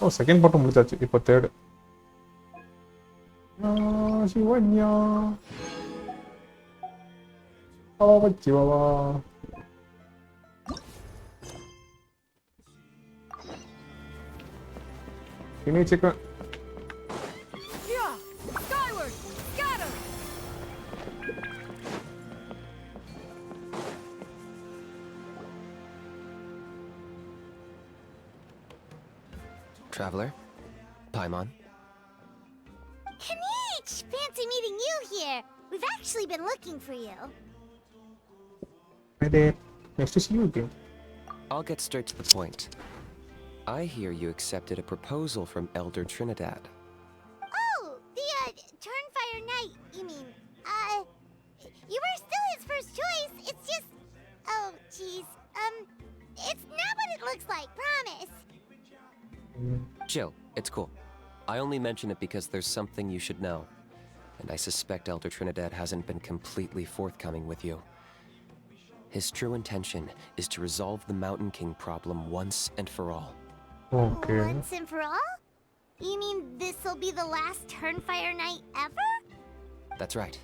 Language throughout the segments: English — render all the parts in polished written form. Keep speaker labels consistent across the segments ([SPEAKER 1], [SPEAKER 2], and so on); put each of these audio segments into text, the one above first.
[SPEAKER 1] ஓ second பார்ட்டும் முடிச்சாச்சு. இப்போ third. Shivanya Shiva Kinich chicken.
[SPEAKER 2] Yeah, skyward, scatter.
[SPEAKER 3] Traveler, Paimon.
[SPEAKER 4] Kinich! Fancy meeting you here. We've actually been looking for you.
[SPEAKER 1] Hi there. Nice to see you again.
[SPEAKER 3] I'll get straight to the point. I hear you accepted a proposal from Elder Trinidad.
[SPEAKER 4] Oh, the, Turnfire Knight, you mean. You were still his first choice. It's just... Oh, jeez. It's not what it looks like, promise.
[SPEAKER 3] Chill, it's cool. I only mention it because there's something you should know. And I suspect Elder Trinidad hasn't been completely forthcoming with you. His true intention is to resolve the Mountain King problem once and for all.
[SPEAKER 1] Okay.
[SPEAKER 4] Once and for all? You mean this'll be the last Turnfire Knight ever?
[SPEAKER 3] That's right.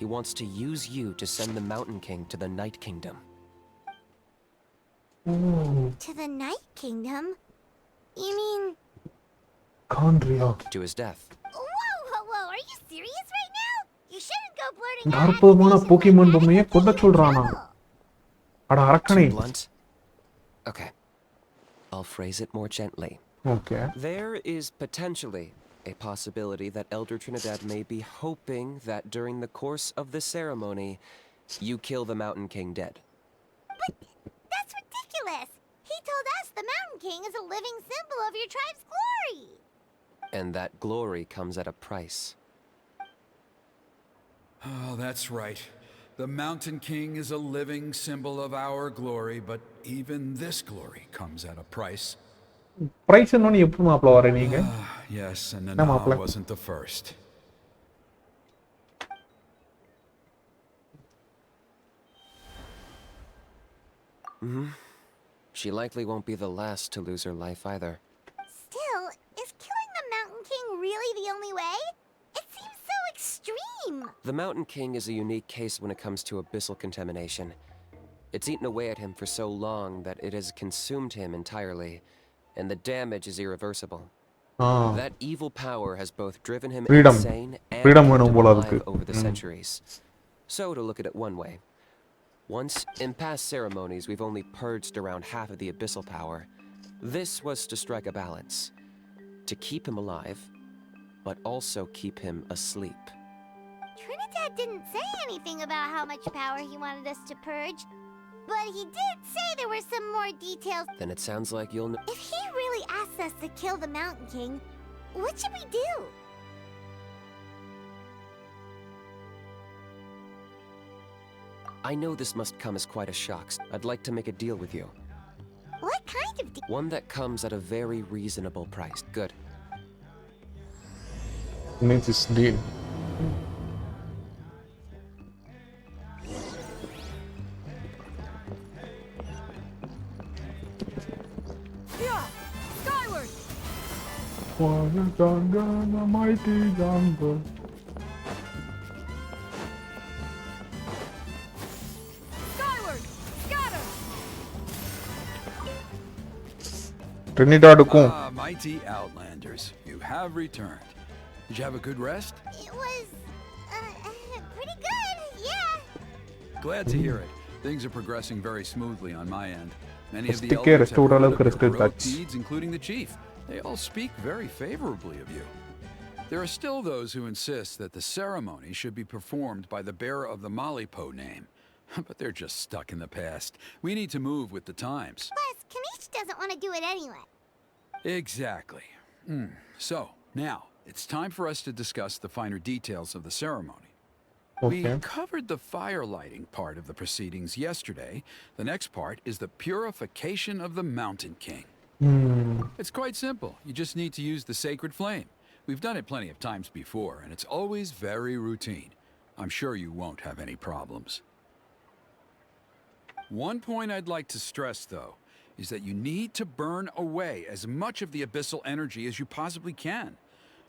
[SPEAKER 3] He wants to use you to send the Mountain King to the Night Kingdom.
[SPEAKER 1] Oh,
[SPEAKER 4] To the Night Kingdom? You mean...
[SPEAKER 1] Kandria.
[SPEAKER 3] To his death.
[SPEAKER 4] Whoa, are you serious right now? You shouldn't go blurting out
[SPEAKER 1] அற்புதமான
[SPEAKER 4] accusations
[SPEAKER 1] Pokemon
[SPEAKER 4] like that
[SPEAKER 1] பொம்மையை
[SPEAKER 4] if
[SPEAKER 1] கொல்ல
[SPEAKER 4] you're in
[SPEAKER 1] சொல்றானா?
[SPEAKER 4] trouble.
[SPEAKER 1] அட அரக்கனே.
[SPEAKER 3] Too blunt? Okay. I'll phrase it more gently.
[SPEAKER 1] Okay.
[SPEAKER 3] There is potentially a possibility that Elder Trinidad may be hoping that during the course of the ceremony, you kill the Mountain King dead.
[SPEAKER 4] But that's ridiculous. He told us the Mountain King is a living symbol of your tribe's glory.
[SPEAKER 3] And that glory comes at a price.
[SPEAKER 5] Oh, that's right. The Mountain King is a living symbol of our glory, but even this glory comes at a price.
[SPEAKER 1] Price என்னன்னு எப்படி மாப்ள வர நீங்க?
[SPEAKER 5] Yes, and
[SPEAKER 1] No,
[SPEAKER 5] Nana
[SPEAKER 1] Mapla.
[SPEAKER 5] wasn't the first.
[SPEAKER 3] She likely won't be the last to lose her life either.
[SPEAKER 4] Still, is killing the Mountain King really the only way? It seems so extreme.
[SPEAKER 3] The Mountain King is a unique case when it comes to abyssal contamination. It's eaten away at him for so long that it has consumed him entirely, and the damage is irreversible. That evil power has both driven him
[SPEAKER 1] Freedom.
[SPEAKER 3] insane and
[SPEAKER 1] Freedom
[SPEAKER 3] kept
[SPEAKER 1] வேணும்
[SPEAKER 3] him
[SPEAKER 1] போல
[SPEAKER 3] alive
[SPEAKER 1] இருக்கு.
[SPEAKER 3] over the centuries. So, to look at it one way, once, in past ceremonies, we've only purged around half of the abyssal power. This was to strike a balance. To keep him alive, but also keep him asleep.
[SPEAKER 4] Trinidad didn't say anything about how much power he wanted us to purge, but he did say there were some more details.
[SPEAKER 3] Then it sounds like you'll know.
[SPEAKER 4] If he really asked us to kill the Mountain King, what should we do?
[SPEAKER 3] I know this must come as quite a shock. I'd like to make a deal with you.
[SPEAKER 4] What kind of deal?
[SPEAKER 3] One that comes at a very reasonable price. Good.
[SPEAKER 1] Means it's deal.
[SPEAKER 2] Yeah, skyward.
[SPEAKER 1] The mighty jungle.
[SPEAKER 2] Skyward, scatter.
[SPEAKER 1] Trinidad-க்கும்
[SPEAKER 5] Mighty Outlanders, you have returned. Did you have a good rest?
[SPEAKER 4] It was, pretty good, yeah.
[SPEAKER 5] Glad to hear it. Things are progressing very smoothly on my end. Many of the
[SPEAKER 1] Stick
[SPEAKER 5] elders
[SPEAKER 1] rest
[SPEAKER 5] have heard
[SPEAKER 1] அளவுக்கு
[SPEAKER 5] of your
[SPEAKER 1] rest
[SPEAKER 5] heroic
[SPEAKER 1] எடுத்தாச்சு.
[SPEAKER 5] deeds, including the chief. They all speak very favorably of you. There are still those who insist that the ceremony should be performed by the bearer of the Malipo name. But they're just stuck in the past. We need to move with the times.
[SPEAKER 4] Plus, Kinich doesn't want to do it anyway.
[SPEAKER 5] Exactly. So, now, it's time for us to discuss the finer details of the ceremony.
[SPEAKER 1] Okay.
[SPEAKER 5] We covered the fire lighting part of the proceedings yesterday. The next part is the purification of the Mountain King. It's quite simple. You just need to use the sacred flame. We've done it plenty of times before, and it's always very routine. I'm sure you won't have any problems. One point I'd like to stress, though. is that you need to burn away as much of the abyssal energy as you possibly can.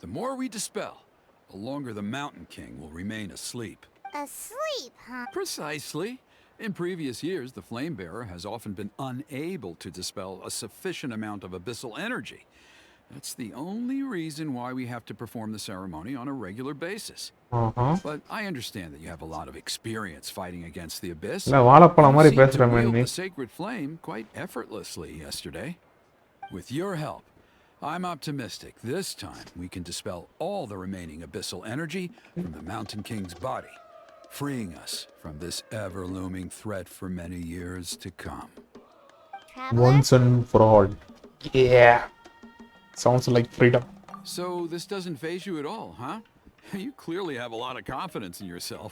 [SPEAKER 5] The more we dispel, the longer the Mountain King will remain asleep.
[SPEAKER 4] Asleep, huh?
[SPEAKER 5] Precisely. In previous years, the Flame Bearer has often been unable to dispel a sufficient amount of abyssal energy. That's the only reason why we have to perform the ceremony on a regular basis. But I understand that you have a lot of experience fighting against the abyss.
[SPEAKER 1] இல்ல வாழைப்பழம்
[SPEAKER 5] You
[SPEAKER 1] மாதிரி
[SPEAKER 5] seemed to
[SPEAKER 1] பேசுற
[SPEAKER 5] wield
[SPEAKER 1] நீ.
[SPEAKER 5] the sacred flame quite effortlessly yesterday. With your help, I'm optimistic this time we can dispel all the remaining abyssal energy from the Mountain King's body, freeing us from this ever-looming threat for many years to come.
[SPEAKER 4] Traveler?
[SPEAKER 1] Once and for all. Yeah. Sounds like freedom.
[SPEAKER 5] So this doesn't faze you at all, huh? You clearly have a lot of confidence in yourself.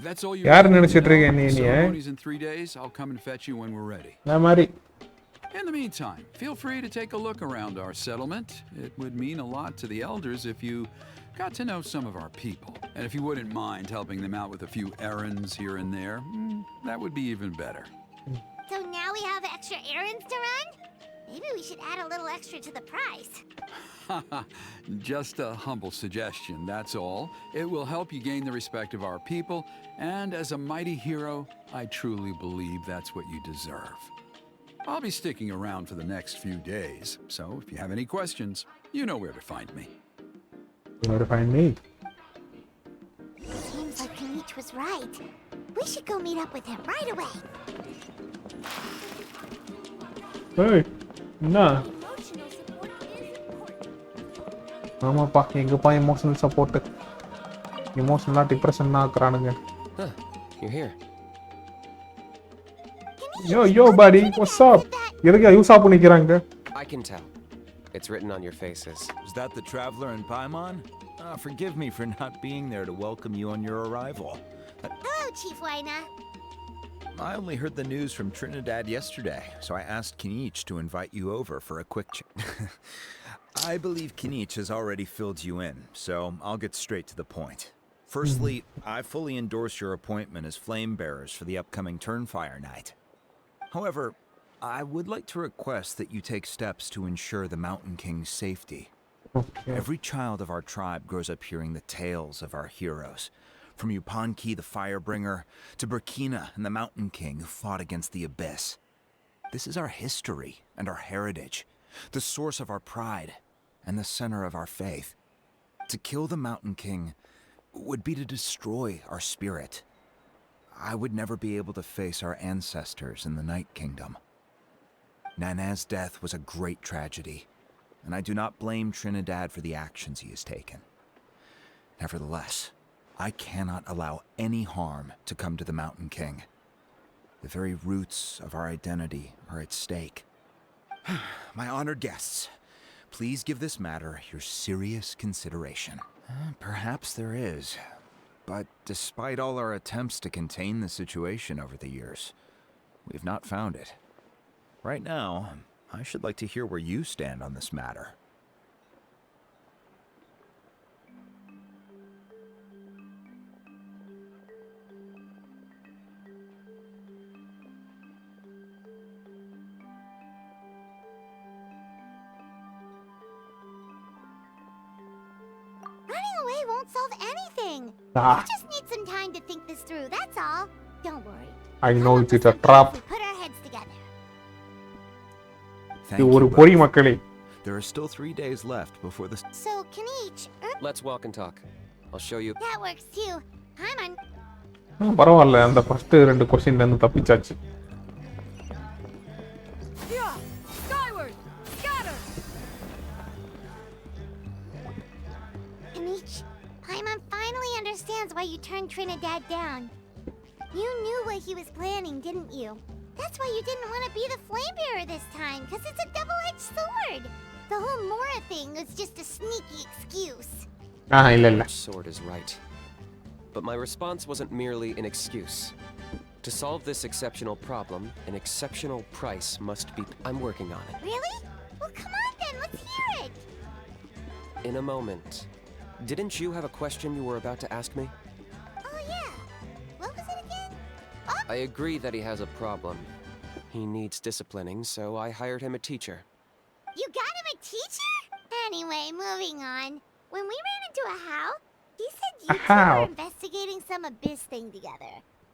[SPEAKER 5] That's all you
[SPEAKER 1] யார்
[SPEAKER 5] really need to
[SPEAKER 1] நினைச்சிட்டு இருக்க
[SPEAKER 5] know.
[SPEAKER 1] நீ
[SPEAKER 5] The
[SPEAKER 1] நீ?
[SPEAKER 5] ceremony's in 3 days. I'll come and fetch you when we're ready.
[SPEAKER 1] இந்த மாதிரி
[SPEAKER 5] In the meantime, feel free to take a look around our settlement. It would mean a lot to the elders if you got to know some of our people. And if you wouldn't mind helping them out with a few errands here and there, that would be even better.
[SPEAKER 4] So now we have extra errands to run? Maybe we should add a little extra to the price.
[SPEAKER 5] Just a humble suggestion, that's all. It will help you gain the respect of our people, and as a mighty hero, I truly believe that's what you deserve. I'll be sticking around for the next few days, so if you have any questions, you know where to find me.
[SPEAKER 1] you know to find me.
[SPEAKER 4] Seems like Kinich was right. We should go meet up with him right away.
[SPEAKER 1] Hey, என்ன
[SPEAKER 2] Emotional support is important.
[SPEAKER 1] ஆமாப்பா எங்கப்பா emotional support எமோஷனலா depression ஆக்குறானுங்க.
[SPEAKER 3] Huh, you're here.
[SPEAKER 1] Yo buddy, what's up? எதுக்கு use ஆப் நிக்கறாங்க?
[SPEAKER 3] I can tell. It's written on your faces.
[SPEAKER 6] Is that the traveler in Paimon? Forgive me for not being there to welcome you on your arrival.
[SPEAKER 4] Hello, Chief Waina.
[SPEAKER 6] I only heard the news from Trinidad yesterday, so I asked Kinich to invite you over for a quick chat. I believe Kinich has already filled you in, so I'll get straight to the point. Firstly, I fully endorse your appointment as flame bearers for the upcoming Turnfire night. However, I would like to request that you take steps to ensure the Mountain King's safety.
[SPEAKER 1] Okay.
[SPEAKER 6] Every child of our tribe grows up hearing the tales of our heroes, from Yupanqui the Firebringer to Burkina and the Mountain King who fought against the Abyss. This is our history and our heritage, the source of our pride and the center of our faith. To kill the Mountain King would be to destroy our spirit. I would never be able to face our ancestors in the Night Kingdom. Nana's death was a great tragedy, and I do not blame Trinidad for the actions he has taken. Nevertheless, I cannot allow any harm to come to the Mountain King. The very roots of our identity are at stake. My honored guests, please give this matter your serious consideration. Perhaps there is, but despite all our attempts to contain the situation over the years, we've not found it. Right now, I should like to hear where you stand on this matter.
[SPEAKER 4] Running away won't solve anything.
[SPEAKER 1] Ah,
[SPEAKER 4] We just need some time to think this through, that's all. Don't worry.
[SPEAKER 1] I know
[SPEAKER 4] Come up
[SPEAKER 1] it's
[SPEAKER 4] with
[SPEAKER 1] a
[SPEAKER 4] some
[SPEAKER 1] trap.
[SPEAKER 4] plans. We put our heads together.
[SPEAKER 6] Thank
[SPEAKER 1] இது ஒரு
[SPEAKER 6] you
[SPEAKER 1] பொறி
[SPEAKER 6] both.
[SPEAKER 1] மக்களே.
[SPEAKER 6] There are still 3 days left before the...
[SPEAKER 4] So, Kinich,
[SPEAKER 3] Let's walk and talk. I'll show you.
[SPEAKER 4] that works too. I'm on.
[SPEAKER 1] பரவாயில்ல அந்த first 2 क्वेश्चनல இருந்து தப்பிச்சாச்சு.
[SPEAKER 2] Yeah! Skyward! Scatter!
[SPEAKER 4] Kinich, Paimon finally understands why you turned Trinidad down. You knew what he was planning, didn't you? That's why you didn't want to be the flame bearer this time, because it's a double-edged sword. The whole Mora thing was just a sneaky excuse.
[SPEAKER 1] இல்ல இல்ல.
[SPEAKER 3] Sword is right. But my response wasn't merely an excuse. To solve this exceptional problem, an exceptional price must be... I'm working on it.
[SPEAKER 4] Really? Well, come on then, let's hear it.
[SPEAKER 3] In a moment. Didn't you have a question you were about to ask me?
[SPEAKER 4] Oh, yeah. What was it again? Oh,
[SPEAKER 3] I agree that he has a problem. He needs disciplining, so I hired him a teacher.
[SPEAKER 4] You got him a teacher? Anyway, moving on. When we ran into a how, he said you two
[SPEAKER 1] how?
[SPEAKER 4] were investigating some abyss thing together.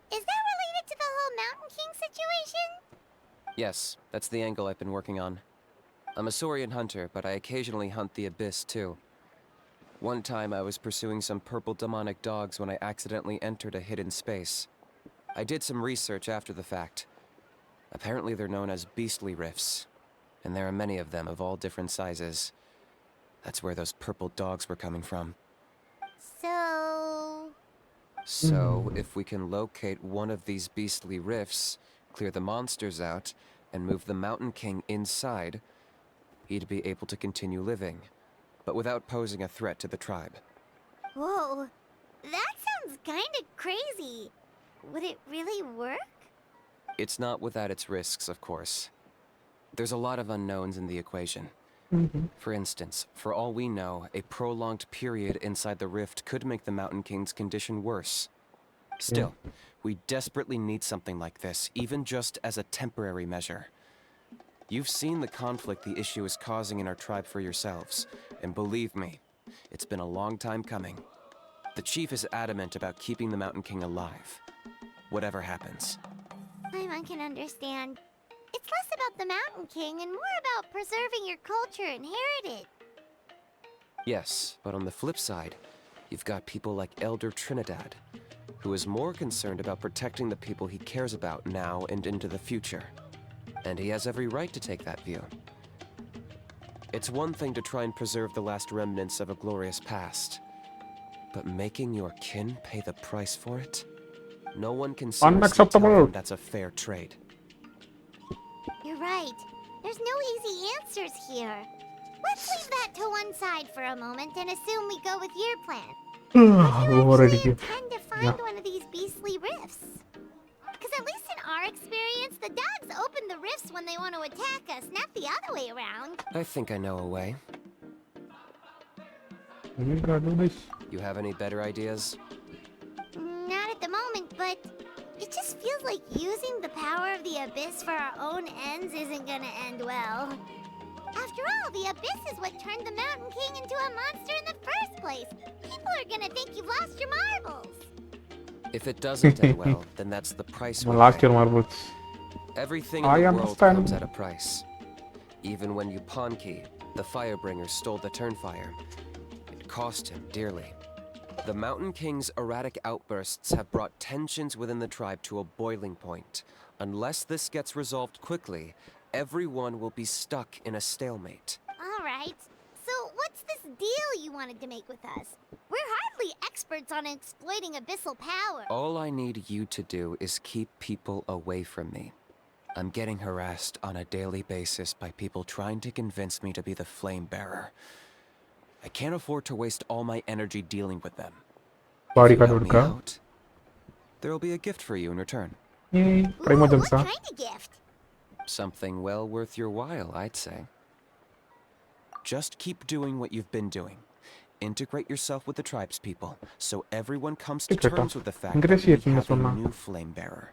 [SPEAKER 4] Is that related to the whole Mountain King situation?
[SPEAKER 3] Yes, that's the angle I've been working on. I'm a Saurian hunter, but I occasionally hunt the abyss too. One time I was pursuing some purple demonic dogs when I accidentally entered a hidden space. I did some research after the fact. Apparently they're known as beastly rifts, and there are many of them of all different sizes. That's where those purple dogs were coming from.
[SPEAKER 4] So,
[SPEAKER 3] If we can locate one of these beastly rifts, clear the monsters out, and move the Mountain King inside, he'd be able to continue living, but without posing a threat to the tribe.
[SPEAKER 4] whoa, that sounds kinda crazy. Would it really work?
[SPEAKER 3] It's not without its risks, of course. There's a lot of unknowns in the equation. For instance, for all we know, a prolonged period inside the rift could make the Mountain King's condition worse. Still, we desperately need something like this, even just as a temporary measure. You've seen the conflict the issue is causing in our tribe for yourselves, and believe me, it's been a long time coming. The chief is adamant about keeping the Mountain King alive, whatever happens.
[SPEAKER 4] I can understand. It's less about the Mountain King and more about preserving your culture and heritage.
[SPEAKER 3] Yes, but on the flip side, you've got people like Elder Trinidad, who is more concerned about protecting the people he cares about now and into the future. And he has every right to take that view. It's one thing to try and preserve the last remnants of a glorious past, but making your kin pay the price for it? No one can seriously
[SPEAKER 1] Unacceptable.
[SPEAKER 3] tell them that's a fair trade.
[SPEAKER 4] You're right. There's no easy answers here. Let's leave that to one side for a moment and assume we go with your plan. You
[SPEAKER 1] Already
[SPEAKER 4] actually
[SPEAKER 1] give.
[SPEAKER 4] intend to find
[SPEAKER 1] Yeah.
[SPEAKER 4] one of these beastly rifts. Because at least in our experience, the dogs open the rifts when they want to attack us, not the other way around.
[SPEAKER 3] I think I know a way.
[SPEAKER 1] We gotta do this.
[SPEAKER 3] You have any better ideas?
[SPEAKER 4] Not at the moment, but it just feels like using the power of the Abyss for our own ends isn't gonna end well. After all, the Abyss is what turned the Mountain King into a monster in the first place. People are gonna think you've lost your marbles.
[SPEAKER 3] If it doesn't end well, then that's the price we
[SPEAKER 1] Last
[SPEAKER 3] pay.
[SPEAKER 1] year marbles.
[SPEAKER 3] Everything in
[SPEAKER 1] I
[SPEAKER 3] the world
[SPEAKER 1] understand.
[SPEAKER 3] comes at a price. Even when Yupanqui, the Firebringer, stole the Turnfire, it cost him dearly. The Mountain King's erratic outbursts have brought tensions within the tribe to a boiling point. Unless this gets resolved quickly, everyone will be stuck in a stalemate.
[SPEAKER 4] All right. So what's this deal you wanted to make with us? We're hardly experts on exploiting abyssal power.
[SPEAKER 3] All I need you to do is keep people away from me. I'm getting harassed on a daily basis by people trying to convince me to be the flame bearer. I can't afford to waste all my energy dealing with them.
[SPEAKER 1] Body
[SPEAKER 3] If you
[SPEAKER 1] card
[SPEAKER 3] help
[SPEAKER 1] would
[SPEAKER 3] me
[SPEAKER 1] go.
[SPEAKER 3] out, there'll be a gift for you in return.
[SPEAKER 1] Yay.
[SPEAKER 4] Ooh,
[SPEAKER 1] Primo
[SPEAKER 4] what
[SPEAKER 1] Jamsa.
[SPEAKER 4] kind of gift?
[SPEAKER 3] Something well worth your while, I'd say. Just keep doing what you've been doing. Integrate yourself with the tribespeople, so everyone comes to
[SPEAKER 1] Secret,
[SPEAKER 3] terms with the fact that we
[SPEAKER 1] ingratiate
[SPEAKER 3] have a
[SPEAKER 1] சொன்னா.
[SPEAKER 3] new flame bearer.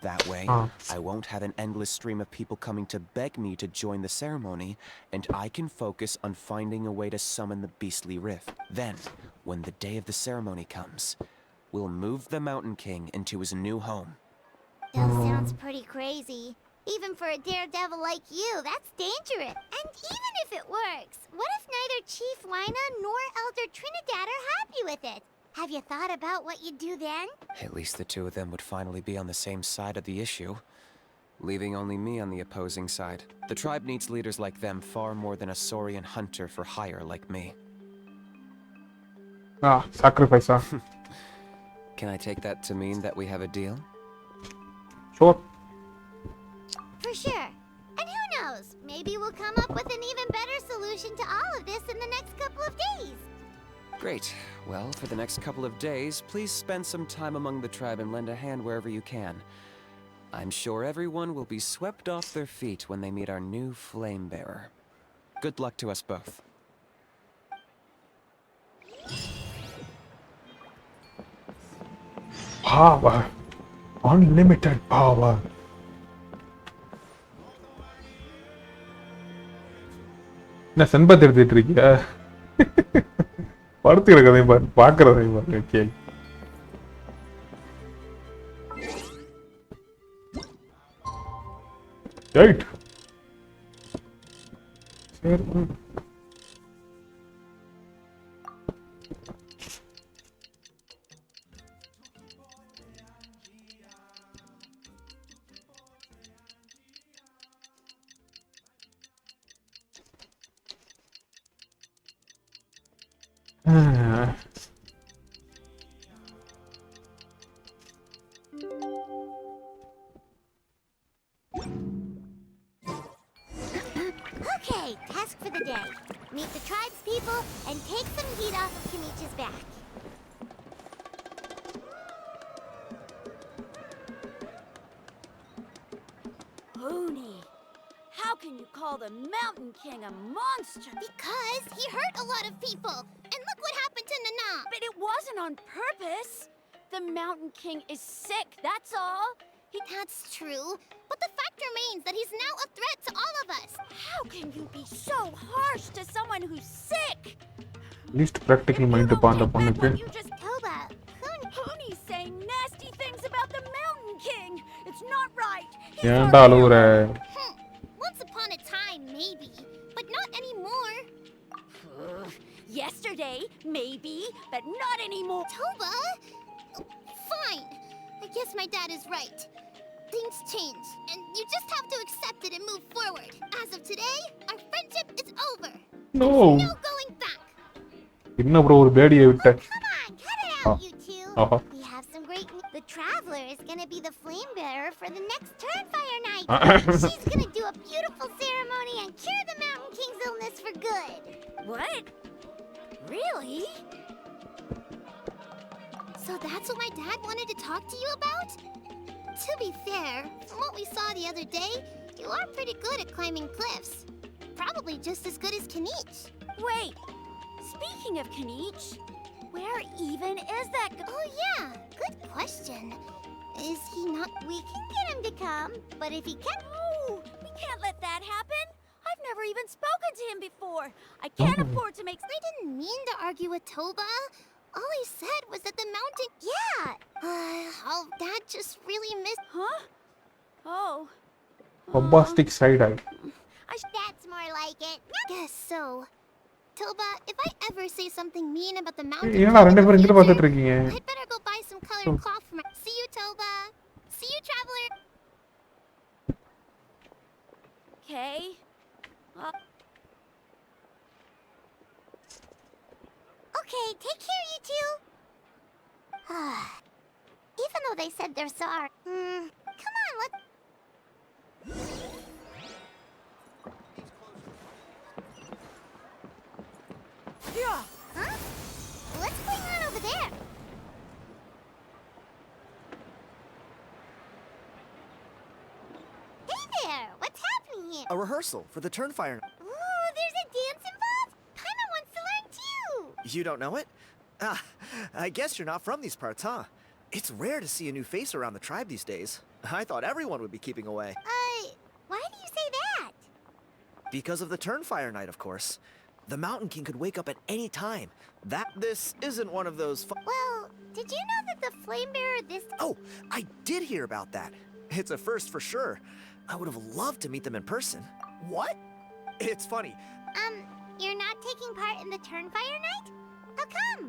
[SPEAKER 3] That way, I won't have an endless stream of people coming to beg me to join the ceremony, and I can focus on finding a way to summon the beastly rift. Then, when the day of the ceremony comes, we'll move the Mountain King into his new home.
[SPEAKER 4] That sounds pretty crazy. Even for a daredevil like you, that's dangerous. And even if it works, what if neither Chief Wyna nor Elder Trinidad are happy with it? Have you thought about what you'd do then?
[SPEAKER 3] At least the two of them would finally be on the same side of the issue, leaving only me on the opposing side. The tribe needs leaders like them far more than a Saurian hunter for hire like me.
[SPEAKER 1] Sacrifice.
[SPEAKER 3] Can I take that to mean that we have a deal?
[SPEAKER 1] Sure.
[SPEAKER 4] For sure. And who knows? Maybe we'll come up with an even better solution to all of this in the next couple of days.
[SPEAKER 3] Great. Well, for the next couple of days, please spend some time among the tribe and lend a hand wherever you can. I'm sure everyone will be swept off their feet when they meet our new flame bearer. Good luck to us both.
[SPEAKER 1] Power. Unlimited power. என்ன செண்பத்தை எடுத்துட்டு இருக்கியா? படுத்து கிடக்கதையும் பாரு, பார்க்கறதையும் பாரு. Okay. Right. சரி.
[SPEAKER 4] Okay, task for the day. Meet the tribe's people and take some heat off of Kinich's back.
[SPEAKER 2] Looney, how can you call the Mountain King a monster?
[SPEAKER 4] Because he hurt a lot of people. And look what happened to Nana.
[SPEAKER 2] But it wasn't on purpose. The Mountain King is sick, that's all.
[SPEAKER 4] That's true. But the fact remains that he's now a threat to all of us.
[SPEAKER 2] How can you be so harsh to someone who's sick?
[SPEAKER 1] Least practical mind upon the
[SPEAKER 2] What you just
[SPEAKER 4] Toba,
[SPEAKER 2] Looney's saying nasty things about the Mountain King. It's not right. He's
[SPEAKER 1] ஏன்டா அழுவுற?
[SPEAKER 4] once upon a time, maybe. But not anymore.
[SPEAKER 2] Yesterday, maybe, but not anymore.
[SPEAKER 4] Toba? Fine. I guess my dad is right. Things change, and you just have to accept it and move forward. As of today, our friendship is over.
[SPEAKER 1] No.
[SPEAKER 4] No going back.
[SPEAKER 1] என்ன bro ஒரு பேடியை விட்ட?
[SPEAKER 4] Come on, cut it out, you two.
[SPEAKER 1] Uh-huh.
[SPEAKER 4] We have some great news. The Traveler is gonna be the flame bearer for the next Turnfire night. She's gonna do a beautiful ceremony and cure the Mountain King's illness for good.
[SPEAKER 2] What? Really?
[SPEAKER 4] So that's what my dad wanted to talk to you about? To be fair, from what we saw the other day, you are pretty good at climbing cliffs. Probably just as good as Kinich.
[SPEAKER 2] Wait, speaking of Kinich, where even is that
[SPEAKER 4] Oh yeah, good question. Is he not? We can get him to come, but if he can't...
[SPEAKER 2] No, we can't let that happen. I've never even spoken to him before. I can't afford to make...
[SPEAKER 4] I didn't mean to argue with Toba. All I said was that the mountain... Yeah! Oh, Dad just really missed...
[SPEAKER 2] Huh? Oh.
[SPEAKER 1] Bombastic side eye.
[SPEAKER 4] That's more like it. Guess so. Toba, if I ever say something mean about the mountain...
[SPEAKER 1] ஏன்டா ரெண்டு பேரும் இங்க பார்த்துட்டு இருக்கீங்க?
[SPEAKER 4] I'd better go buy some colored cloth for my... See you, Toba. See you, Traveler.
[SPEAKER 2] Okay.
[SPEAKER 4] Okay, take care, you two. Even though they said they're sorry. Come on, let's...
[SPEAKER 2] Yeah.
[SPEAKER 4] Huh? What's going on over there? Hey there! What's happening here?
[SPEAKER 7] A rehearsal for the Turnfire.
[SPEAKER 4] Ooh, there's a dance involved? Paimon wants to learn too!
[SPEAKER 7] You don't know it? Ah, I guess you're not from these parts, huh? It's rare to see a new face around the tribe these days. I thought everyone would be keeping away.
[SPEAKER 4] Why do you say that?
[SPEAKER 7] Because of the Turnfire night, of course. The Mountain King could wake up at any time. This isn't one of those
[SPEAKER 4] Well, did you know that the flame bearer this...
[SPEAKER 7] Oh, I did hear about that. It's a first for sure. I would have loved to meet them in person. What? It's funny.
[SPEAKER 4] You're not taking part in the Turnfire night? How come?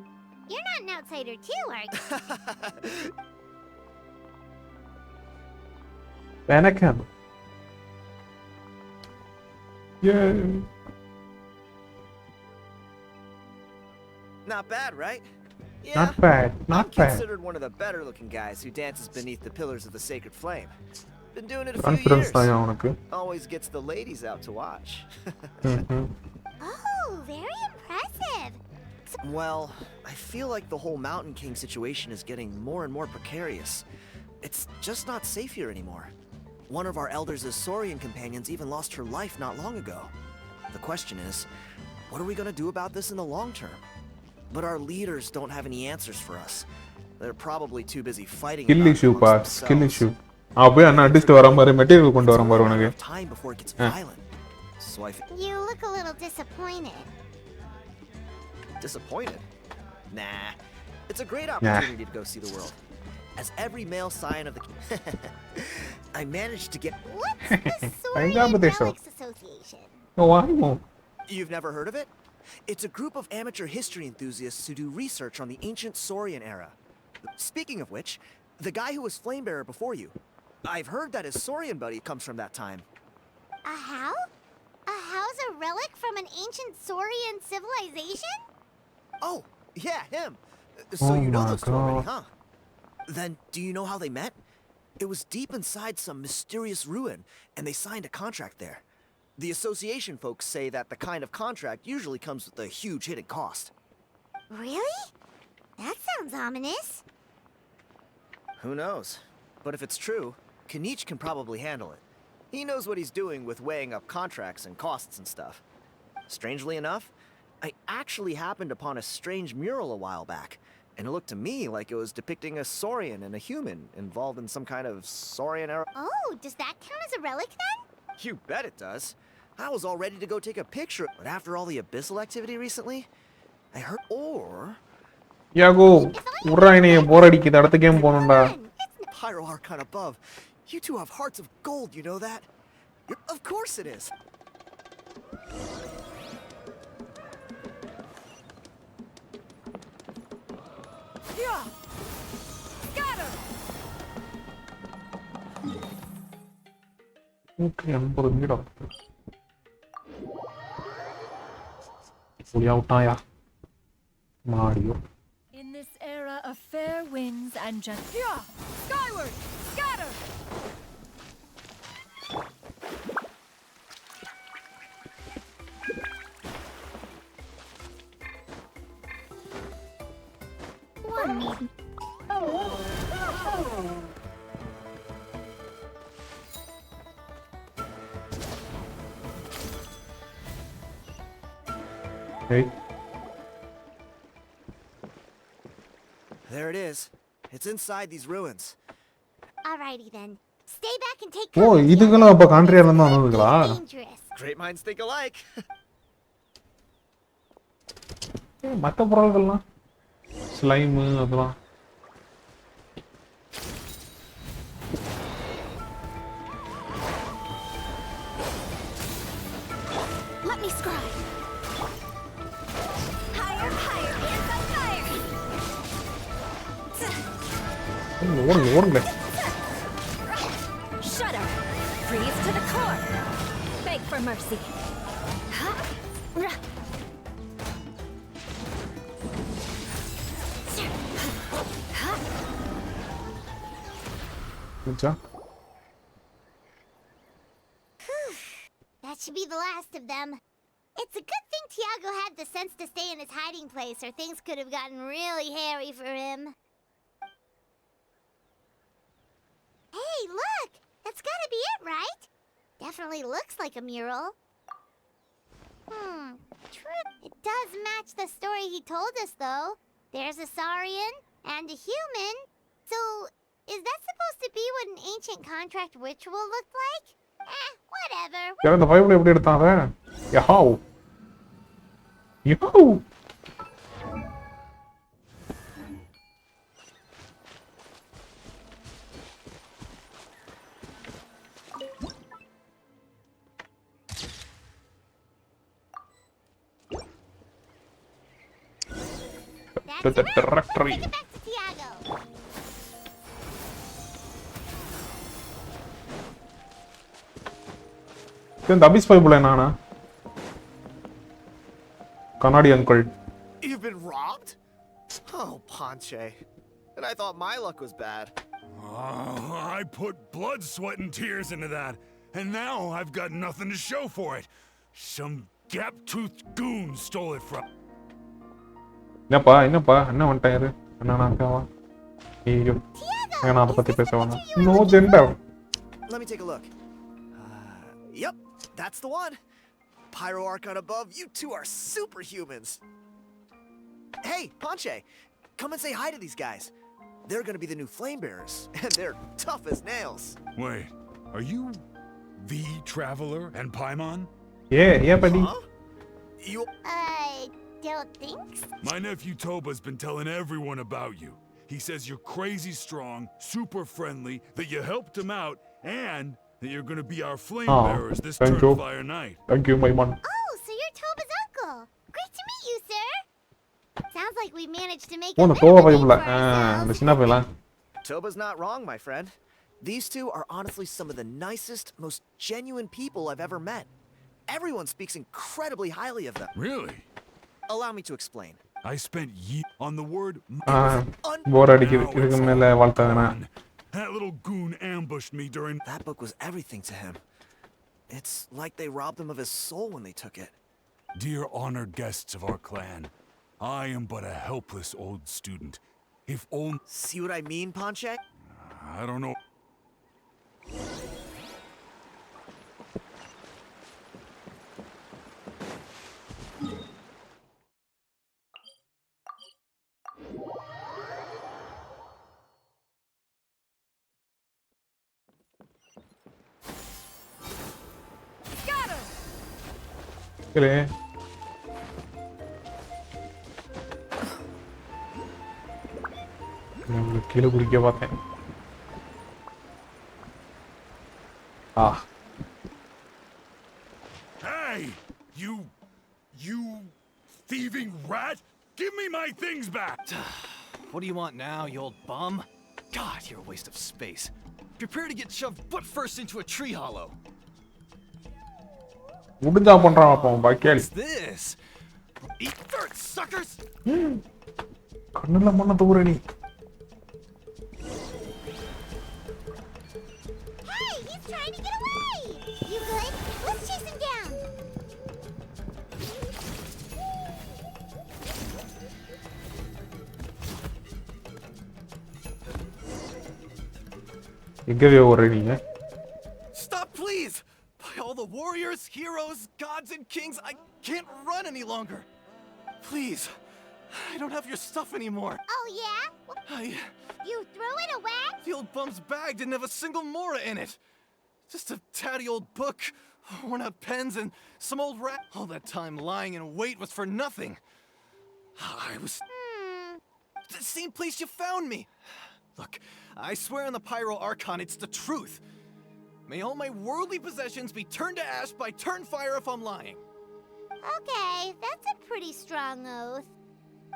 [SPEAKER 4] You're not an outsider too, are you?
[SPEAKER 1] Anakin. Yay.
[SPEAKER 7] Not bad, right? Yeah,
[SPEAKER 1] Not bad.
[SPEAKER 7] I'm
[SPEAKER 1] Not bad.
[SPEAKER 7] considered one of the better looking guys who dances beneath the pillars of the sacred flame. Been doing it a few
[SPEAKER 1] Confidence
[SPEAKER 7] years.
[SPEAKER 1] தான் அவனுக்கு.
[SPEAKER 7] Always gets the ladies out to watch.
[SPEAKER 4] Oh, very impressive.
[SPEAKER 7] Well, I feel like the whole Mountain King situation is getting more and more precarious. It's just not safe here anymore. One of our elders' Saurian companions even lost her life not long ago. The question is, what are we gonna do about this in the long term? But our leaders don't have any answers for us. They're probably too busy fighting
[SPEAKER 1] Skill
[SPEAKER 7] about it
[SPEAKER 1] issue
[SPEAKER 7] amongst
[SPEAKER 1] பா, skill
[SPEAKER 7] themselves.
[SPEAKER 1] issue. போய் அண்ணா அடிச்சுட்டு வர மாதிரி material கொண்டு வர மாதிரி உனக்கு.
[SPEAKER 7] Time before it gets violent. So
[SPEAKER 4] You look a little disappointed.
[SPEAKER 7] disappointed? Nah. It's a great opportunity to go see the world. As every male scion of the I managed to get
[SPEAKER 4] What's the
[SPEAKER 1] Thank
[SPEAKER 4] Saurian
[SPEAKER 1] God for this,
[SPEAKER 4] Relics Association?
[SPEAKER 1] Why?
[SPEAKER 7] You've never heard of it? It's a group of amateur history enthusiasts who do research on the ancient Saurian era. Speaking of which, the guy who was Flamebearer before you, I've heard that his Saurian buddy comes from that time.
[SPEAKER 4] A how? A how's a relic from an ancient Saurian civilization?
[SPEAKER 7] Oh, yeah, him. So you know
[SPEAKER 1] my
[SPEAKER 7] those two already,
[SPEAKER 1] God.
[SPEAKER 7] huh? Then, do you know how they met? It was deep inside some mysterious ruin, and they signed a contract there. The association folks say that the kind of contract usually comes with a huge hidden cost.
[SPEAKER 4] Really? That sounds ominous.
[SPEAKER 7] Who knows? But if it's true, Kinich can probably handle it. He knows what he's doing with weighing up contracts and costs and stuff. Strangely enough, I actually happened upon a strange mural a while back, and it looked to me like it was depicting a Saurian and a human involved in some kind of Saurian era.
[SPEAKER 4] Oh, does that count as a relic then?
[SPEAKER 7] You bet it does. I was all ready to go take a picture, but after all the abyssal activity recently, I heard. Or
[SPEAKER 1] Yago, உர்றாயினே போர் அடிக்குது அடுத்த game போணும்டா.
[SPEAKER 7] Pyro Archon above. You two have hearts of gold, you know that? Of course it is.
[SPEAKER 2] Yeah. Got her.
[SPEAKER 1] 180 metre. புலியா விட்டாயா? மாடியோ.
[SPEAKER 2] In this era of fair winds and yeah. Skyward. Scatter.
[SPEAKER 4] One maybe.
[SPEAKER 1] Hey.
[SPEAKER 7] There it is. It's inside these ruins.
[SPEAKER 4] Alrighty then. Stay back and take
[SPEAKER 1] O
[SPEAKER 4] cover.
[SPEAKER 1] இதுக்கெல்லாம் அப்ப கான்ட்ரியா இருந்தா வந்ததுங்களா?
[SPEAKER 4] Dangerous.
[SPEAKER 7] Great minds think alike.
[SPEAKER 1] மத்த பொருள்கள்லாம் slime அதெல்லாம்
[SPEAKER 2] Let me scribe. Higher, higher, hands on fire.
[SPEAKER 1] ஓடுங்க ஓடுங்க.
[SPEAKER 2] Shudder. Freeze to the core. Beg for mercy. Huh? Rah. Huh?
[SPEAKER 1] கொஞ்சம்
[SPEAKER 4] That should be the last of them. It's a good thing Tiago had the sense to stay in his hiding place, or things could have gotten really hairy for him. Hey, look! That's gotta be it, right? Definitely looks like a mural. True. It does match the story he told us, though. There's a Saurian and a human. So, is that supposed to be what an ancient contract ritual looked like? Whatever.
[SPEAKER 1] யார் இந்த Bible எப்படி எடுத்தாங்க? யஹாவ். யஹாவ்.
[SPEAKER 4] That's
[SPEAKER 1] The
[SPEAKER 4] enough.
[SPEAKER 1] directory.
[SPEAKER 4] Take it back to Tiago.
[SPEAKER 1] இந்த அபிஸ் Bible என்னன்னா? கண்ணாடி uncle.
[SPEAKER 7] You've been robbed? Oh, Ponche. And I thought my luck was bad.
[SPEAKER 8] I put blood, sweat, and tears into that, and now I've got nothing to show for it. Some gap-toothed goon stole it from.
[SPEAKER 1] என்னப்பா என்ன வந்துட்டாரு என்ன நாக்காவா ஐயோ நான் அதை பத்தி பேச வேணாம் no gender
[SPEAKER 7] Let me take a look. Yep, that's the one. Pyro Archon above, you two are superhumans. Hey, Ponche, come and say hi to these guys. They're gonna be the new Flamebearers, and they're tough as nails.
[SPEAKER 8] Wait, are you the Traveler and Paimon?
[SPEAKER 1] Yeah, buddy.
[SPEAKER 7] Huh? You
[SPEAKER 4] I don't think so.
[SPEAKER 8] My nephew Toba's been telling everyone about you. He says you're crazy strong, super friendly, that you helped him out, and that you're gonna be our flame
[SPEAKER 1] Oh,
[SPEAKER 8] bearers this
[SPEAKER 1] thank you.
[SPEAKER 8] Turnfire night.
[SPEAKER 1] Thank you, my man.
[SPEAKER 4] Oh, so you're Toba's uncle. Great to meet you, sir. Sounds like we managed to make a
[SPEAKER 1] போன
[SPEAKER 4] bit
[SPEAKER 1] கோவ
[SPEAKER 4] of a name
[SPEAKER 1] பைபிள
[SPEAKER 4] for
[SPEAKER 1] அந்த
[SPEAKER 4] ourselves.
[SPEAKER 1] சின்ன பையல
[SPEAKER 7] Toba's not wrong, my friend. These two are honestly some of the nicest, most genuine people I've ever met. Everyone speaks incredibly highly of them.
[SPEAKER 8] Really?
[SPEAKER 7] Allow me to explain.
[SPEAKER 8] I spent years on the word.
[SPEAKER 1] போர் அடிக்குது இதுக்கு மேல வாழ்த்த வேணாம்.
[SPEAKER 8] That little goon ambushed me during.
[SPEAKER 7] That book was everything to him. It's like they robbed him of his soul when they took it.
[SPEAKER 8] Dear honored guests of our clan, I am but a helpless old student. If only.
[SPEAKER 7] See what I mean, Ponche?
[SPEAKER 8] I don't know.
[SPEAKER 1] இல்ல நான் கீழே குடிக்க பார்த்தேன்.
[SPEAKER 8] Hey, you thieving rat! Give me my things back!
[SPEAKER 9] What do you want now, you old bum? God, you're a waste of space. Prepare to get shoved butt first into a tree hollow.
[SPEAKER 1] முடிஞ்சா பண்றான் அப்போ பாக்கியாடி.
[SPEAKER 9] What's this? Eat dirt, suckers!
[SPEAKER 1] கண்ணுல மண்ண தூரடி.
[SPEAKER 4] Hey, he's trying to get away. You good? Let's chase him down.
[SPEAKER 1] எங்கவே ஓடுறீங்க?
[SPEAKER 9] Stop, please! By all the warriors, heroes, gods, and kings, I can't run any longer. Please, I don't have your stuff anymore.
[SPEAKER 4] Oh, yeah? You threw it away?
[SPEAKER 9] The old bum's bag didn't have a single mora in it. Just a tatty old book, worn out pens, and some old rat. All that time lying in wait was for nothing. I was... the same place you found me. Look, I swear on the Pyro Archon, it's the truth. May all my worldly possessions be turned to ash by Turnfire if I'm lying.
[SPEAKER 4] Okay, that's a pretty strong oath.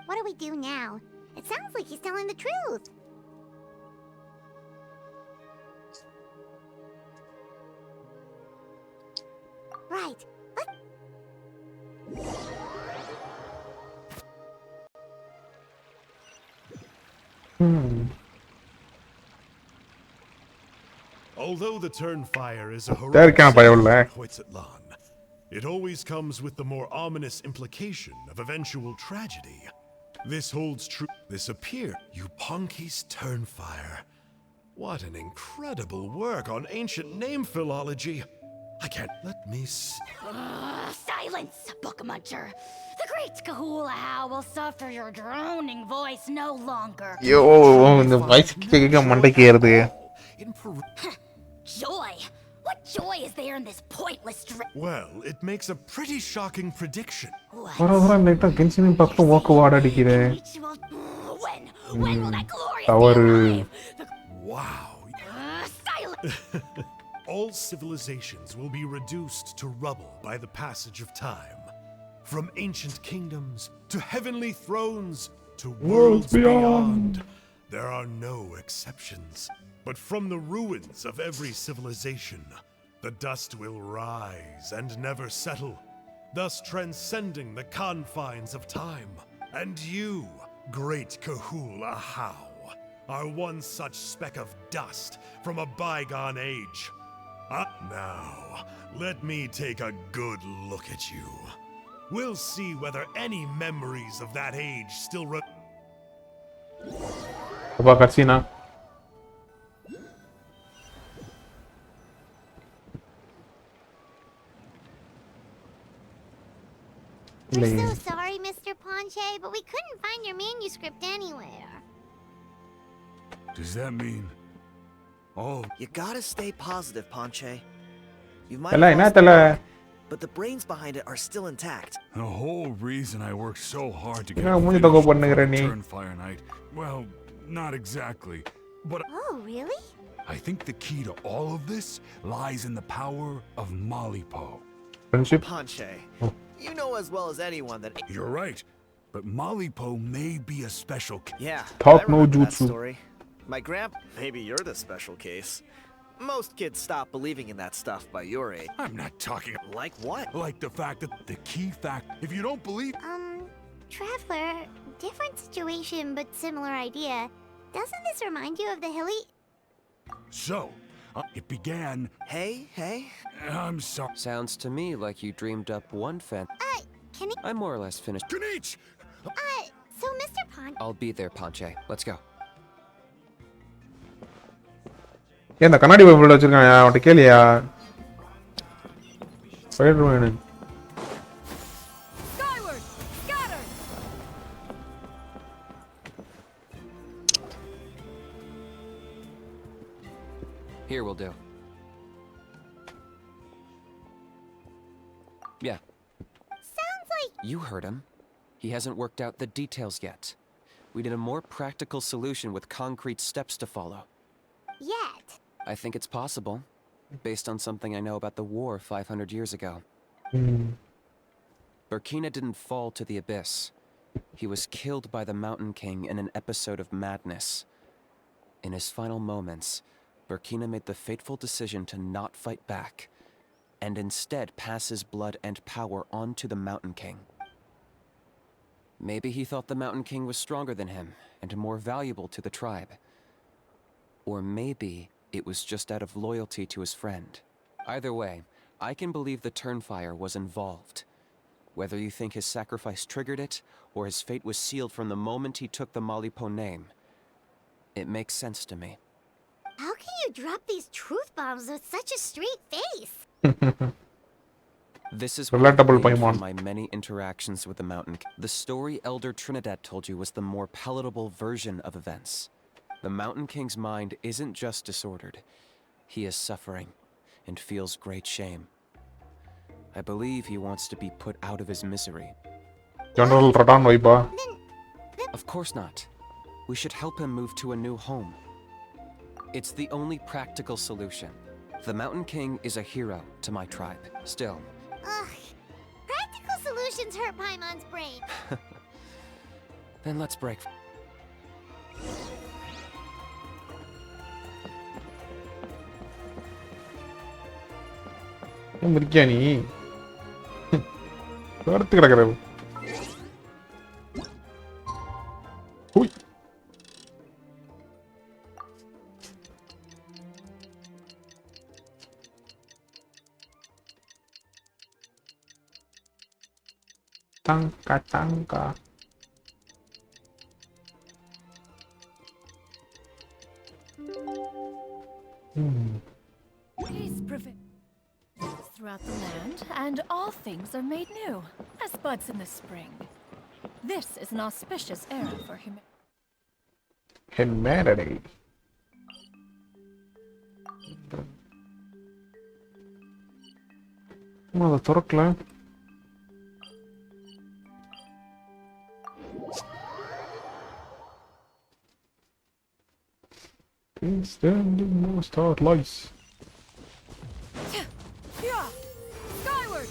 [SPEAKER 4] What do we do now? It sounds like he's telling the truth. Right.
[SPEAKER 10] Although the Turnfire is a
[SPEAKER 1] There
[SPEAKER 10] heroic
[SPEAKER 1] can't be all that.
[SPEAKER 10] Huitzatlan, it always comes with the more ominous implication of eventual tragedy. This holds true. This appeared. Yupanqui's Turnfire. What an incredible work on ancient name philology. I can't let me see.
[SPEAKER 2] Silence, book muncher. The great Kahula will suffer your droning voice no longer.
[SPEAKER 1] ஐயோ இந்த voice கேட்க மண்டைக்கு ஏறுது.
[SPEAKER 10] In Peru.
[SPEAKER 2] Joy? What joy is there in this pointless
[SPEAKER 10] Well, it makes a pretty shocking prediction.
[SPEAKER 1] வர வர லைட்டா Genshin பக்கம் வாக்கு வாட அடிக்குது.
[SPEAKER 2] When will that glorious
[SPEAKER 1] தவறு.
[SPEAKER 2] be alive?
[SPEAKER 10] Wow.
[SPEAKER 2] Silence!
[SPEAKER 10] All civilizations will be reduced to rubble by the passage of time. From ancient kingdoms to heavenly thrones to worlds beyond. There are no exceptions. But from the ruins of every civilization, the dust will rise and never settle, thus transcending the confines of time. And you, great Kahul Ahau, are one such speck of dust from a bygone age. Now, let me take a good look at you. We'll see whether any memories of that age still
[SPEAKER 1] அப்பா கட்சினா
[SPEAKER 4] We're so sorry, Mr. Ponche, but we couldn't find your manuscript anywhere.
[SPEAKER 8] Does that mean? Oh,
[SPEAKER 7] You gotta stay positive, Ponche. You might
[SPEAKER 1] தல
[SPEAKER 7] have
[SPEAKER 1] என்ன
[SPEAKER 7] lost
[SPEAKER 1] தல
[SPEAKER 7] the book, but the brains behind it are still intact.
[SPEAKER 8] The whole reason I worked so hard to get
[SPEAKER 1] Yeah,
[SPEAKER 8] it
[SPEAKER 1] only
[SPEAKER 8] finished
[SPEAKER 1] talk about
[SPEAKER 8] for the
[SPEAKER 1] Negrani.
[SPEAKER 8] Turnfire night. Well, not exactly. But
[SPEAKER 4] Oh, really?
[SPEAKER 8] I think the key to all of this lies in the power of Malipo.
[SPEAKER 1] Friendship.
[SPEAKER 7] Ponche,
[SPEAKER 1] Oh.
[SPEAKER 7] you know as well as anyone that.
[SPEAKER 8] You're right. But Malipo may be a special
[SPEAKER 7] Yeah,
[SPEAKER 1] Talk
[SPEAKER 7] I
[SPEAKER 1] no
[SPEAKER 7] remember that
[SPEAKER 1] jutsu.
[SPEAKER 7] story. My maybe you're the special case. Most kids stop believing in that stuff by your age.
[SPEAKER 8] I'm not talking
[SPEAKER 7] Like what?
[SPEAKER 8] like the fact that the key fact. If you don't believe,
[SPEAKER 4] Traveler, different situation but similar idea. Doesn't this remind you of the hilly?
[SPEAKER 8] so it began.
[SPEAKER 7] Hey.
[SPEAKER 8] I'm sorry.
[SPEAKER 3] Sounds to me like you dreamed up one
[SPEAKER 4] Kinich?
[SPEAKER 3] I'm more or less finished.
[SPEAKER 8] Kinich!
[SPEAKER 4] So Mr. Pond.
[SPEAKER 3] I'll be there, Ponche. Let's go.
[SPEAKER 1] ஏன் இந்த கண்ணாடி Bible வச்சிருக்கான் அவன்கிட்ட கேளியா Spider-Man.
[SPEAKER 2] Skyward! Scatter!
[SPEAKER 3] Here will do. Yeah,
[SPEAKER 4] Sounds like
[SPEAKER 3] you heard him. He hasn't worked out the details yet. We need a more practical solution with concrete steps to follow.
[SPEAKER 4] yet.
[SPEAKER 3] I think it's possible, based on something I know about the war 500 years ago. Burkina didn't fall to the abyss. He was killed by the Mountain King in an episode of madness. In his final moments, Burkina made the fateful decision to not fight back, and instead pass his blood and power on to the Mountain King. Maybe he thought the Mountain King was stronger than him, and more valuable to the tribe. Or maybe it was just out of loyalty to his friend. Either way, I can believe the Turnfire was involved. Whether you think his sacrifice triggered it, or his fate was sealed from the moment he took the Malipo name, it makes sense to me.
[SPEAKER 4] How can you drop these truth bombs with such a straight face?
[SPEAKER 3] This is
[SPEAKER 1] Relatable,
[SPEAKER 3] what I gained
[SPEAKER 1] Paimon.
[SPEAKER 3] from my many interactions with the Mountain King. The story Elder Trinidad told you was the more palatable version of events. The Mountain King's mind isn't just disordered. He is suffering and feels great shame. I believe he wants to be put out of his misery.
[SPEAKER 1] General Radan Vaiba.
[SPEAKER 3] Of course not. We should help him move to a new home. It's the only practical solution. The Mountain King is a hero to my tribe. Still,
[SPEAKER 4] Ugh. Practical solutions hurt Paimon's brain.
[SPEAKER 3] then let's break.
[SPEAKER 1] ஏன் இருக்கியா நீ அடுத்து கிடக்குற Hui Tanka, tanka.
[SPEAKER 11] Peace prevails throughout the land, and all things are made new, as buds in the spring. This is an auspicious era for
[SPEAKER 1] Humanity. அதை திறக்கல Standing no starlights.
[SPEAKER 11] Skyward!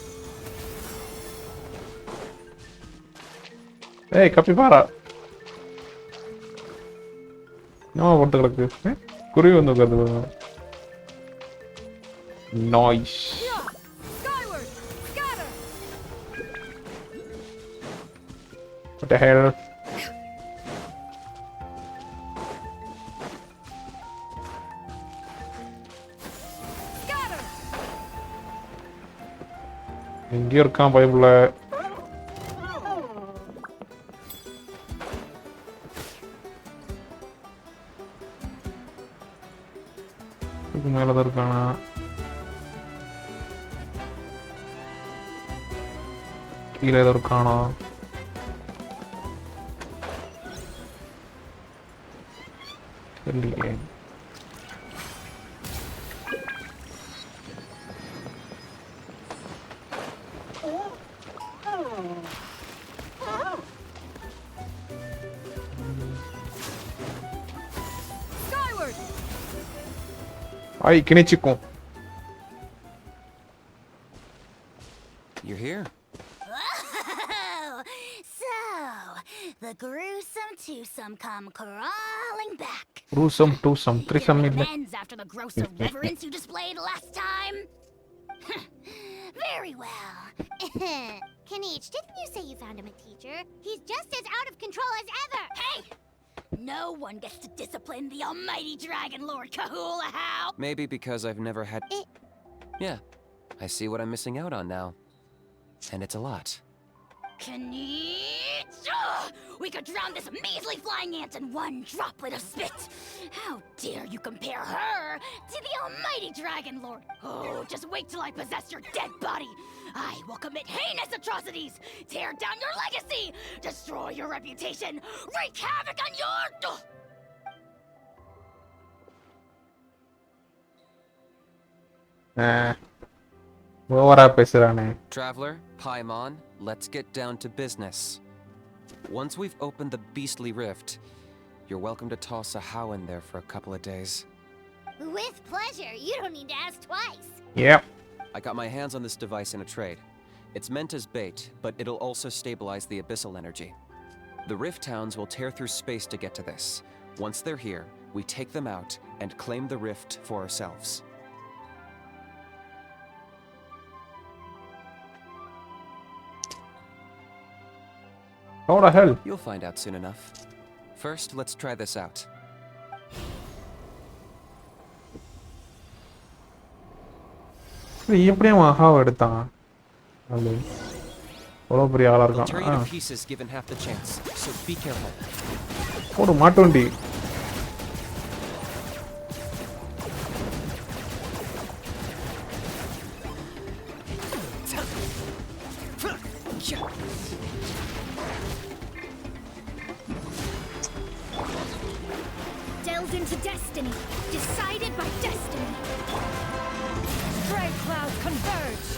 [SPEAKER 1] Hey, capybara. No, what the heck? Kuruvi vandu ukadhu. Nice.
[SPEAKER 11] Skyward! Scatter!
[SPEAKER 1] What the hell?
[SPEAKER 11] Scatter!
[SPEAKER 1] எங்க இருக்கான் பைபிள்ல இதுக்கு மேலதான் இருக்கானா கீழே ஏதோ இருக்கானா தெரியலையே Hi, Kinichiku.
[SPEAKER 3] You're here.
[SPEAKER 2] Oh, so the gruesome twosome come crawling back.
[SPEAKER 1] Gruesome, twosome, threesome.
[SPEAKER 2] Getting amends after the gross irreverence you displayed last time? Very well.
[SPEAKER 4] Kinich, didn't you say you found him a teacher? He's just as out of control as ever!
[SPEAKER 2] Hey! No one gets to discipline the almighty Dragon Lord Kahula how?
[SPEAKER 3] Maybe because I've never had... Yeah, I see what I'm missing out on now. And it's a lot.
[SPEAKER 2] Kinich! Ugh! We could drown this measly flying ant in one droplet of spit! How dare you compare her to the almighty Dragon Lord? Oh, just wait till I possess your dead body! I will commit heinous atrocities! Tear down your legacy! Destroy your reputation! Wreak havoc on your... Ugh!
[SPEAKER 1] ஓவரா பேசுறானே.
[SPEAKER 3] Traveler, Paimon, let's get down to business. Once we've opened the beastly rift, you're welcome to toss a how in there for a couple of days.
[SPEAKER 4] With pleasure. You don't need to ask twice.
[SPEAKER 1] Yep.
[SPEAKER 3] I got my hands on this device in a trade. It's meant as bait, but it'll also stabilize the abyssal energy. The rift towns will tear through space to get to this. Once they're here, we take them out and claim the rift for ourselves.
[SPEAKER 1] How the hell?
[SPEAKER 3] You'll find out soon enough. First, let's try this out.
[SPEAKER 1] எப்படி அவன் have எடுத்தான்? அது அவ்வளோ பெரிய ஆளா
[SPEAKER 3] I'll tear you
[SPEAKER 1] இருக்கான்.
[SPEAKER 3] to pieces given half the chance, so be careful.
[SPEAKER 1] ஒரு மாட்டோண்டி.
[SPEAKER 11] Delved into destiny, decided by destiny. Stray clouds converge.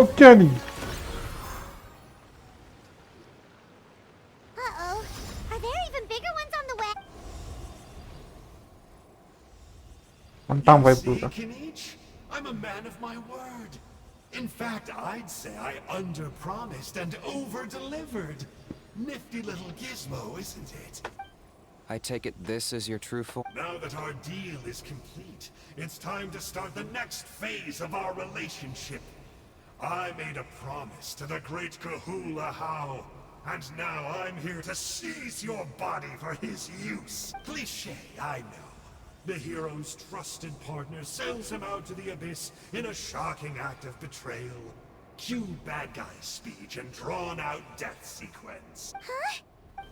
[SPEAKER 1] Okay.
[SPEAKER 4] Uh-oh. Are there even bigger ones on the way?
[SPEAKER 1] One-time
[SPEAKER 10] You
[SPEAKER 1] vibe
[SPEAKER 10] see,
[SPEAKER 1] to
[SPEAKER 10] Kinich? I'm a man of my word. In fact, I'd say I under-promised and over-delivered. Nifty little gizmo, isn't it?
[SPEAKER 3] I take it this is your true form?
[SPEAKER 10] Now that our deal is complete, it's time to start the next phase of our relationship. I made a promise to the great Kahula How, and now I'm here to seize your body for his use. Cliché, I know. The hero's trusted partner sells him out to the abyss in a shocking act of betrayal. Cue bad guy speech and drawn-out death sequence.
[SPEAKER 4] Huh?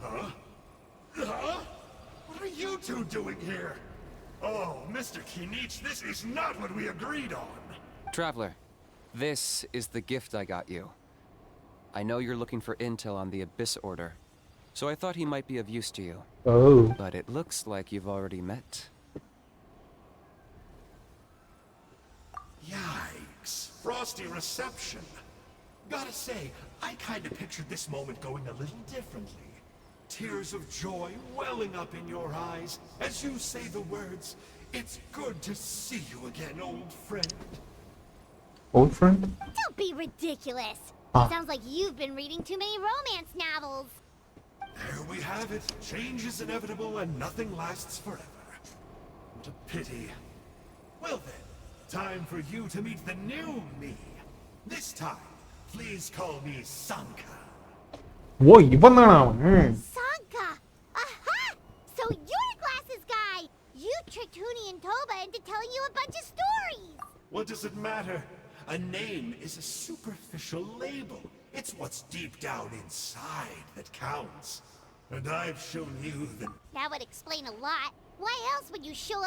[SPEAKER 10] Huh? Huh? What are you two doing here? Oh, Mr. Kinich, this is not what we agreed on.
[SPEAKER 3] Traveler, this is the gift I got you. I know you're looking for intel on the Abyss Order, so I thought he might be of use to you.
[SPEAKER 1] Oh.
[SPEAKER 3] But it looks like you've already met.
[SPEAKER 10] Yikes. Frosty reception. Gotta say, I kinda pictured this moment going a little differently. Tears of joy welling up in your eyes as you say the words, "It's good to see you again, old friend."
[SPEAKER 1] Old friend?
[SPEAKER 4] Don't be ridiculous.
[SPEAKER 1] Ah.
[SPEAKER 4] Sounds like you've been reading too many romance novels.
[SPEAKER 10] There we have it. Change is inevitable and nothing lasts forever. What a pity. Well then, time for you to meet the new me. This time, please call me Sanka.
[SPEAKER 1] ஓ இவன் தானா அவன்?
[SPEAKER 4] Sanka! Aha! So you're Glasses Guy! You tricked Huni and Toba into telling you a bunch of stories!
[SPEAKER 10] What does it matter? A name is a superficial label. It's what's deep down inside that counts. And I've shown you that...
[SPEAKER 4] That would explain a lot. Why else would you show up